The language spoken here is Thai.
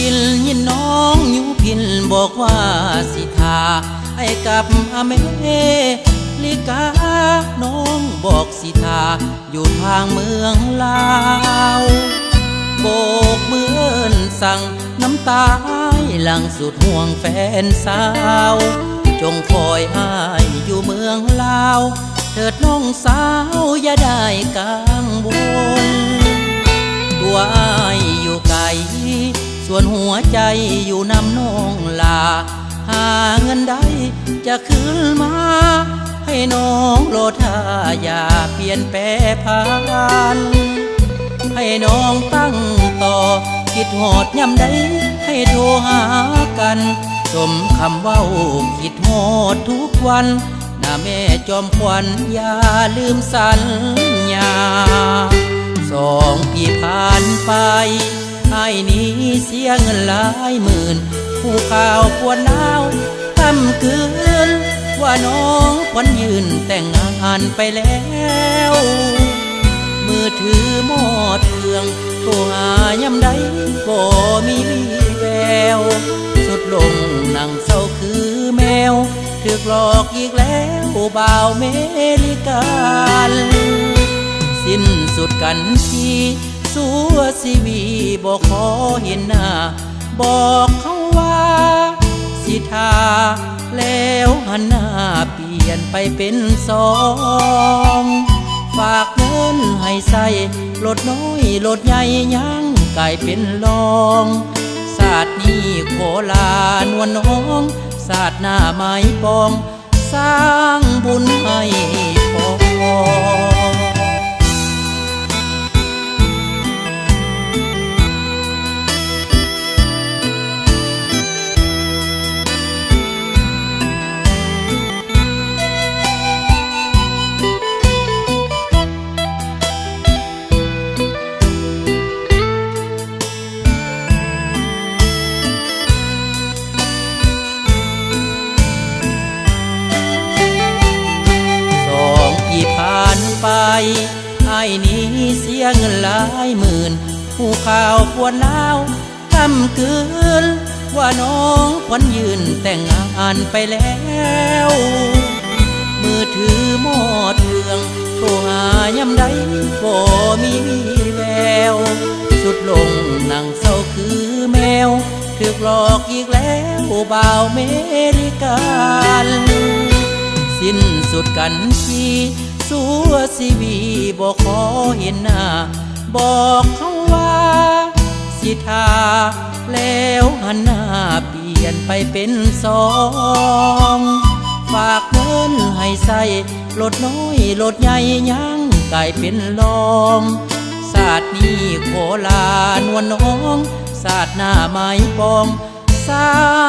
กินยินน้องอยู่พินบอกว่าสิทาให้กับอเมริกาน้องบอกสิทาอยู่ทางเมืองลาวโบกมือสั่งน้ำตาหลังสุดห่วงแฟนสาวจงคอยอ้ายอยู่เมืองลาวเถิดน้องสาวอย่าได้กังวลตัวอ้ายอยู่ไกลส่วนหัวใจอยู่นำน้องลาหาเงินได้จะคืนมาให้น้องโลดท่าอย่าเปลี่ยนแปรผันให้น้องตั้งต่อคิดหอดย่ำใดให้โทรหากันสมคำเว้าคิดหอดทุกวันหน้าแม่จอมขวัญอย่าลืมสัญญา2 ปีผ่านไปไอ้นี้เสียเงินหลายหมื่นผู้ข่าวปวดหนาวค่ำคืนว่าน้องขวัญยืนแต่งงานไปแล้วมือถือหมอดเครื่องโทรหายำใดก็มีแววสุดลงนั่งเศร้าคือแมวถูกหลอกอีกแล้วบ่าวเมริกันสิ้นสุดกันทีสัวชีวีบอกขอเห็นหน้าบอกเขาว่าสิทาแล้วหันหน้าเปลี่ยนไปเป็น2ฝากเงินให้ใส่ลดน้อยลดใหญ่ยังกลายเป็นรองศาสตร์นี้โคลานวลน้องศาสตร์หน้าไม้ปองสร้างบุญให้พอไปไอ้นี้เสียเงินหลายหมื่นผู้ข่าวปวดหนาวค่ำคืนว่าน้องขวัญยืนแต่งงานไปแล้วมือถือหมอดเครื่องโทรหายำใดก็มีแววสุดลงนั่งเศร้าคือแมวถูกหลอกอีกแล้วบ่าวเมริกันสิ้นสุดกันทีสัวชีวีบอกขอเห็นหน้าบอกเขาว่าสิทาแล้วหันหน้าเปลี่ยนไปเป็น2ฝากเงินให้ใส่ลดน้อยลดใหญ่ยังกลายเป็นรองศาสตร์นี้โคลานวลน้องศาสตร์หน้าไม้ปองสร้าง